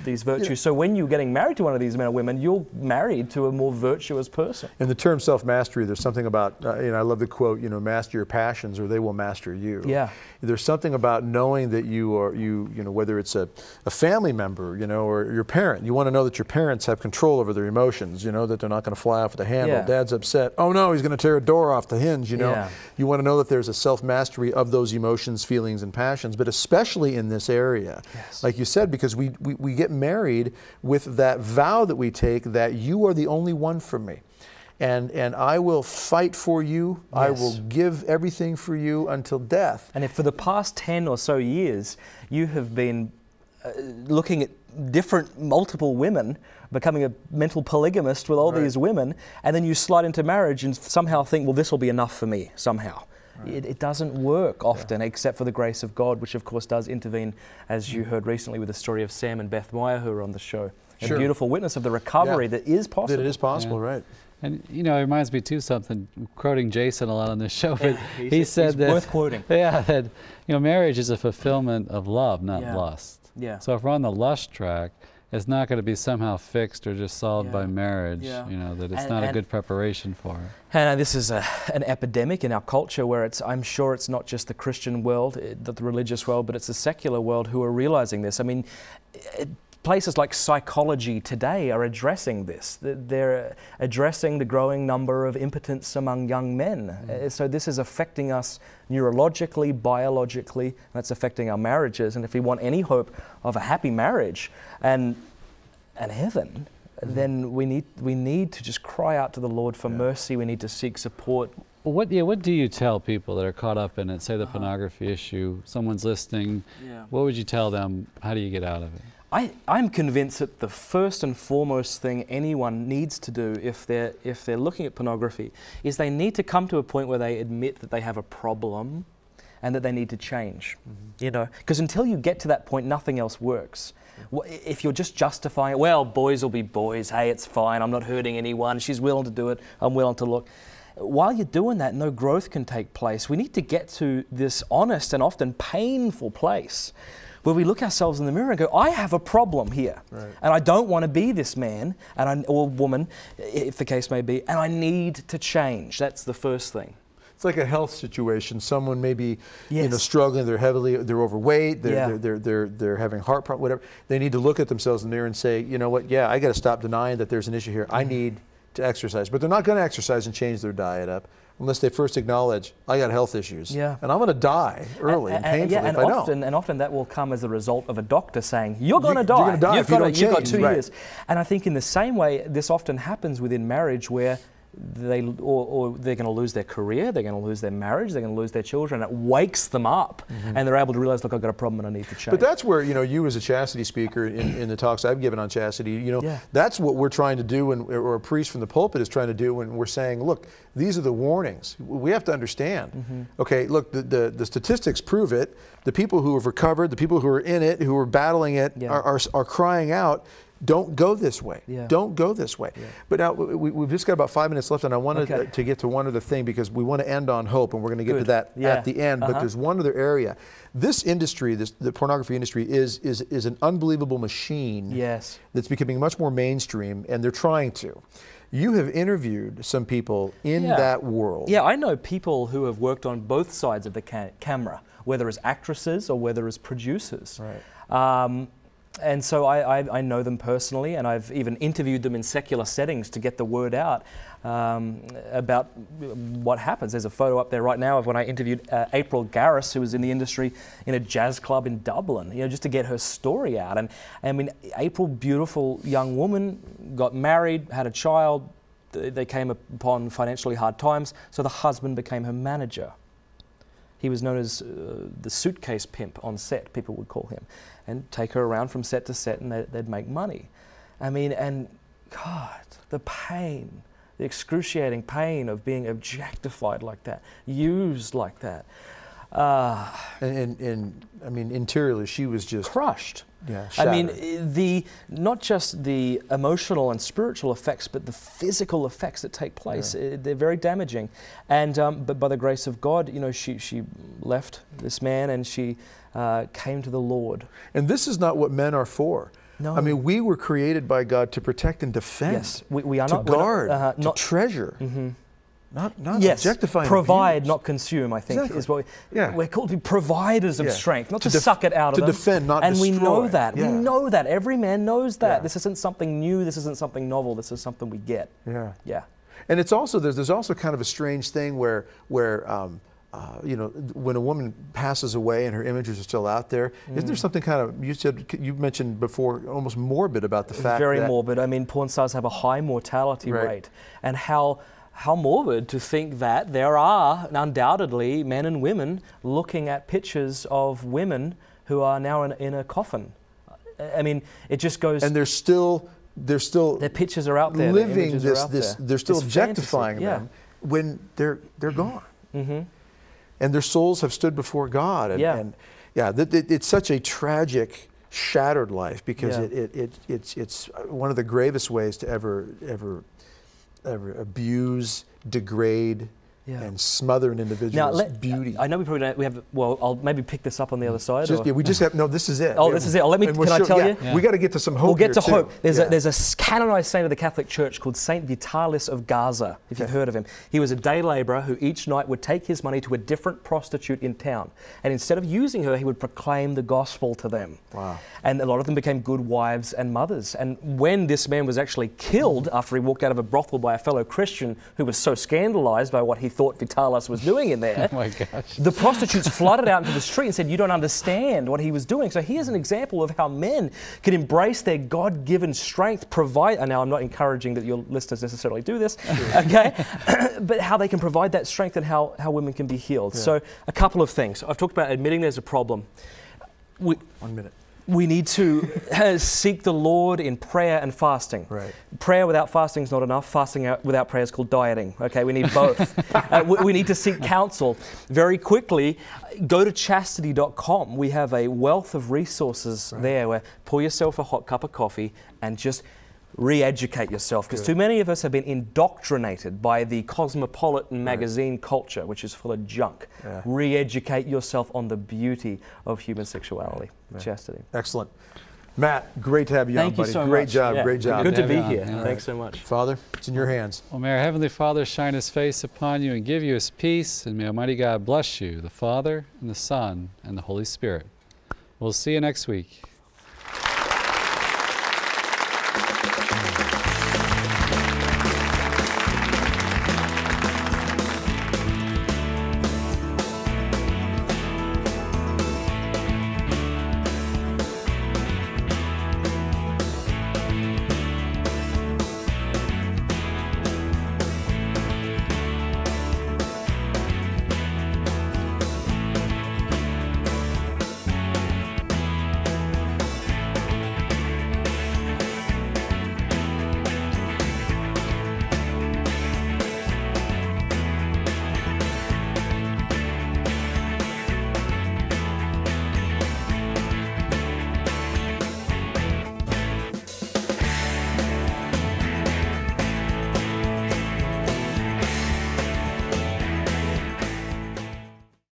these virtues. Yeah. So when you're getting married to one of these men or women, you're married to a more virtuous person. In the term self-mastery, there's something about, you know, I love the quote, you know, master your passions or they will master you. Yeah. There's something about knowing that you know, whether it's a family member, you know, or your parent, you want to know that your parents have control over their emotions, you know, that they're not going to fly off the handle. Yeah. Dad's upset. Oh no, he's going to tear a door off the hinge, you know. Yeah. You want to know that there's a self-mastery of those emotions, feelings, and passions, but especially in this area. Yes. Like you said, because we get married with that vow that we take that you are the only one for me. And I will fight for you. Yes. I will give everything for you until death. And if for the past 10 or so years you have been looking at multiple women, becoming a mental polygamist with all right. these women, and then you slide into marriage and somehow think, well, this will be enough for me somehow. Right. It doesn't work often, except for the grace of God, which of course does intervene, as you heard recently with the story of Sam and Beth Meyer, who are on the show. Sure. A beautiful witness of the recovery that is possible. That it is possible, right. And, you know, it reminds me too something, quoting Jason a lot on this show, but he said that, worth quoting. Yeah, that, you know, marriage is a fulfillment of love, not lust. Yeah. So if we're on the lust track, it's not going to be somehow fixed or just solved by marriage, you know, that it's not a good preparation for it. And this is an epidemic in our culture where I'm sure it's not just the Christian world, the religious world, but it's the secular world who are realizing this. I mean, places like Psychology Today are addressing this. They're addressing the growing number of impotence among young men. So this is affecting us neurologically, biologically, and it's affecting our marriages. And if we want any hope of a happy marriage and heaven, then we need to just cry out to the Lord for mercy. We need to seek support. Well, what do you tell people that are caught up in it, say the pornography issue, someone's listening, what would you tell them? How do you get out of it? I'm convinced that the first and foremost thing anyone needs to do if they're looking at pornography is they need to come to a point where they admit that they have a problem and that they need to change. You know, because until you get to that point, nothing else works. If you're just justifying it, well, boys will be boys, hey, it's fine, I'm not hurting anyone, she's willing to do it, I'm willing to look. While you're doing that, no growth can take place. We need to get to this honest and often painful place where we look ourselves in the mirror and go, I have a problem here, and I don't want to be this man or woman, if the case may be, and I need to change. That's the first thing. It's like a health situation. Someone may be, you know, struggling. They're overweight. They're having heart problems. Whatever. They need to look at themselves in the mirror and say, you know what? Yeah, I got to stop denying that there's an issue here. I need to exercise, but they're not going to exercise and change their diet up unless they first acknowledge, I got health issues, and I'm going to die early and painfully if I don't. And often that will come as a result of a doctor saying, you're going to die. You're going to die if you don't change. You've got 2 years. And I think in the same way, this often happens within marriage where they're going to lose their career, they're going to lose their marriage, they're going to lose their children. It wakes them up, and they're able to realize, look, I've got a problem and I need to change. But that's where, you know, you as a chastity speaker in the talks I've given on chastity, you know, that's what we're trying to do, or a priest from the pulpit is trying to do when we're saying, look, these are the warnings. We have to understand. Okay, look, the statistics prove it. The people who have recovered, the people who are in it, who are battling it, are crying out, don't go this way. Don't go this way. But now we've just got about 5 minutes left, and I wanted to get to one other thing, because we want to end on hope, and we're going to get to that at the end. But there's one other area. This industry, the pornography industry, is an unbelievable machine. That's becoming much more mainstream, and they're trying to. You have interviewed some people in that world. Yeah, I know people who have worked on both sides of the camera, whether as actresses or whether as producers. And so I know them personally, and I've even interviewed them in secular settings to get the word out about what happens. There's a photo up there right now of when I interviewed April Garris, who was in the industry in a jazz club in Dublin, you know, just to get her story out. And I mean, April, beautiful young woman, got married, had a child. They came upon financially hard times, so the husband became her manager. He was known as the suitcase pimp on set, people would call him, and take her around from set to set, and they'd make money. I mean, and God, the pain, the excruciating pain of being objectified like that, used like that. And I mean, interiorly, she was just crushed. Shattered. I mean, not just the emotional and spiritual effects, but the physical effects that take place. They're very damaging. And but by the grace of God, you know, she left this man, and she came to the Lord. And this is not what men are for. No. I mean, we were created by God to protect and defend. Yes, we are to not guard, not, to treasure. Not yes, objectify. Provide, abuse. not consume, I think, is what we're called to be providers of strength, not to suck it out of them. To defend, not destroy. And we know that. We know that. Every man knows that. This isn't something new. This isn't something novel. This is something we get. And it's also, there's also kind of a strange thing where you know, when a woman passes away and her images are still out there, isn't there something kind of, you mentioned before, almost morbid about the fact Very that... morbid. I mean, porn stars have a high mortality rate. And how morbid to think that there are undoubtedly men and women looking at pictures of women who are now in a coffin. I mean, it just goes... And they're still their pictures are out there. Living they're still objectifying them when they're gone. And their souls have stood before God. And it's such a tragic, shattered life, because it's one of the gravest ways to ever abuse, degrade, and smother an individual's beauty. I know we probably don't. We have. Well, I'll maybe pick this up on the other side. We just have. No, this is it. Oh, this is it. Oh, can I tell you? We got to get to some hope. We'll get to hope. Too. There's a canonized saint of the Catholic Church called Saint Vitalis of Gaza, if you've heard of him. He was a day laborer who each night would take his money to a different prostitute in town, and instead of using her, he would proclaim the gospel to them. Wow. And a lot of them became good wives and mothers. And when this man was actually killed after he walked out of a brothel by a fellow Christian who was so scandalized by what he thought Vitalis was doing in there, oh my gosh. The prostitutes flooded out into the street and said, you don't understand what he was doing. So here's an example of how men can embrace their God-given strength, provide, and now I'm not encouraging that your listeners necessarily do this, okay, but how they can provide that strength, and how women can be healed. So a couple of things. I've talked about admitting there's a problem. 1 minute. We need to seek the Lord in prayer and fasting. Prayer without fasting is not enough. Fasting without prayer is called dieting. Okay, we need both. We need to seek counsel. Very quickly, go to chastity.com. We have a wealth of resources there where pour yourself a hot cup of coffee and just re-educate yourself, because too many of us have been indoctrinated by the cosmopolitan magazine culture, which is full of junk. Re-educate yourself on the beauty of human sexuality, chastity. Excellent. Matt, great to have you on, buddy. Thank you so much. Great job, great job. Good to be here. Thanks so much. Father, it's in your hands. Well, may our Heavenly Father shine His face upon you and give you His peace, and may Almighty God bless you, the Father, and the Son, and the Holy Spirit. We'll see you next week.